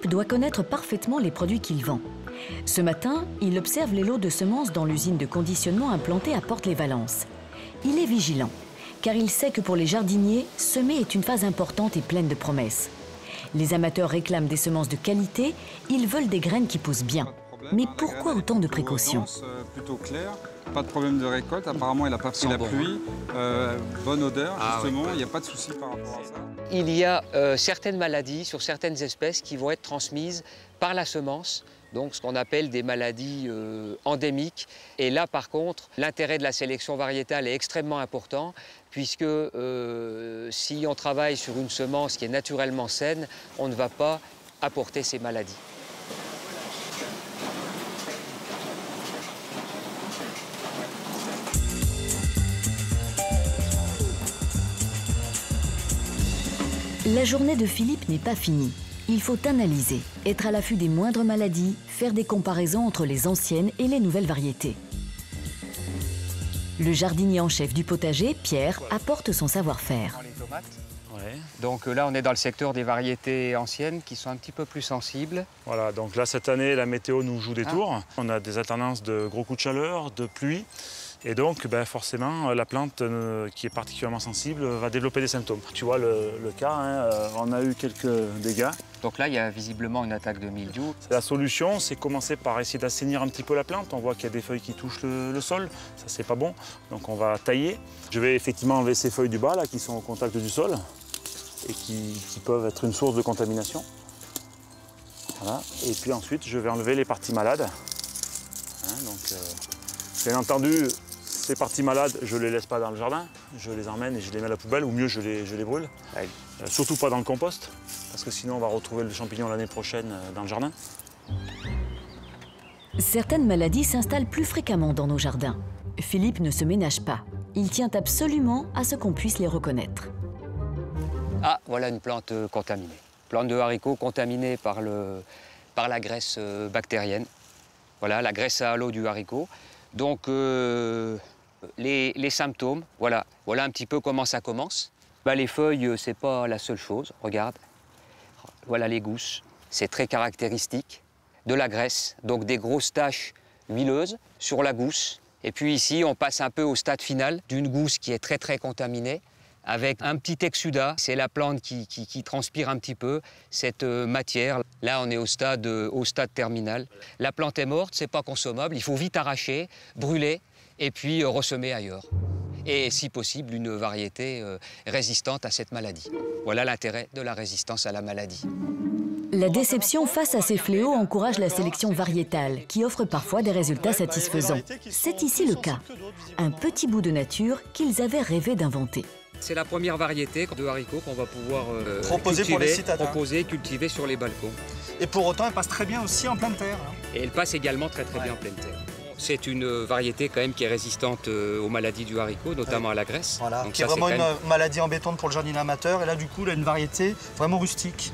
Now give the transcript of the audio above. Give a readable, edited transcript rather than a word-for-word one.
Philippe doit connaître parfaitement les produits qu'il vend. Ce matin, il observe les lots de semences dans l'usine de conditionnement implantée à Porte-les-Valences. Il est vigilant, car il sait que pour les jardiniers, semer est une phase importante et pleine de promesses. Les amateurs réclament des semences de qualité, ils veulent des graines qui poussent bien. Mais pourquoi autant de précautions? Plutôt clair, pas de problème de récolte, apparemment il n'a pas pris la pluie, bonne odeur justement, il n'y a pas de souci par rapport à ça. Il y a certaines maladies sur certaines espèces qui vont être transmises par la semence, donc ce qu'on appelle des maladies endémiques. Et là par contre, l'intérêt de la sélection variétale est extrêmement important, puisque si on travaille sur une semence qui est naturellement saine, on ne va pas apporter ces maladies. La journée de Philippe n'est pas finie. Il faut analyser, être à l'affût des moindres maladies, faire des comparaisons entre les anciennes et les nouvelles variétés. Le jardinier en chef du potager, Pierre, apporte son savoir-faire. Donc là, on est dans le secteur des variétés anciennes qui sont un petit peu plus sensibles. Voilà, donc là, cette année, la météo nous joue des tours. On a des alternances de gros coups de chaleur, de pluie. Et donc, forcément, la plante qui est particulièrement sensible va développer des symptômes. Tu vois le cas, hein, on a eu quelques dégâts. Donc là, il y a visiblement une attaque de mildiou. La solution, c'est commencer par essayer d'assainir un petit peu la plante. On voit qu'il y a des feuilles qui touchent le sol. Ça, c'est pas bon. Donc on va tailler. Je vais effectivement enlever ces feuilles du bas, là, qui sont au contact du sol et qui peuvent être une source de contamination. Voilà. Et puis ensuite, je vais enlever les parties malades. Hein, donc, bien entendu, ces parties malades, je ne les laisse pas dans le jardin. Je les emmène et je les mets à la poubelle, ou mieux, je les brûle. Surtout pas dans le compost, parce que sinon, on va retrouver le champignon l'année prochaine dans le jardin. Certaines maladies s'installent plus fréquemment dans nos jardins. Philippe ne se ménage pas. Il tient absolument à ce qu'on puisse les reconnaître. Ah, voilà une plante contaminée. Plante de haricot contaminée par la graisse bactérienne. Voilà, la graisse à halo du haricot. Donc, les symptômes, voilà un petit peu comment ça commence. Les feuilles, c'est pas la seule chose, regarde. Voilà les gousses, c'est très caractéristique. De la graisse, donc des grosses taches huileuses sur la gousse. Et puis ici, on passe un peu au stade final d'une gousse qui est très très contaminée, avec un petit exsudat. C'est la plante qui transpire un petit peu cette matière. Là, on est au stade terminal. La plante est morte, c'est pas consommable. Il faut vite arracher, brûler et puis ressemer ailleurs. Et si possible, une variété résistante à cette maladie. Voilà l'intérêt de la résistance à la maladie. La déception face à ces fléaux encourage la sélection variétale, qui offre parfois des résultats satisfaisants. C'est ici le cas. Un petit bout de nature qu'ils avaient rêvé d'inventer. C'est la première variété de haricots qu'on va pouvoir cultiver sur les balcons. Et pour autant, elle passe très bien aussi en pleine terre. Et elle passe également très bien en pleine terre. C'est une variété quand même qui est résistante aux maladies du haricot, notamment à la graisse. Voilà, donc qui est vraiment une maladie embêtante pour le jardinier amateur. Et là, du coup, là, une variété vraiment rustique.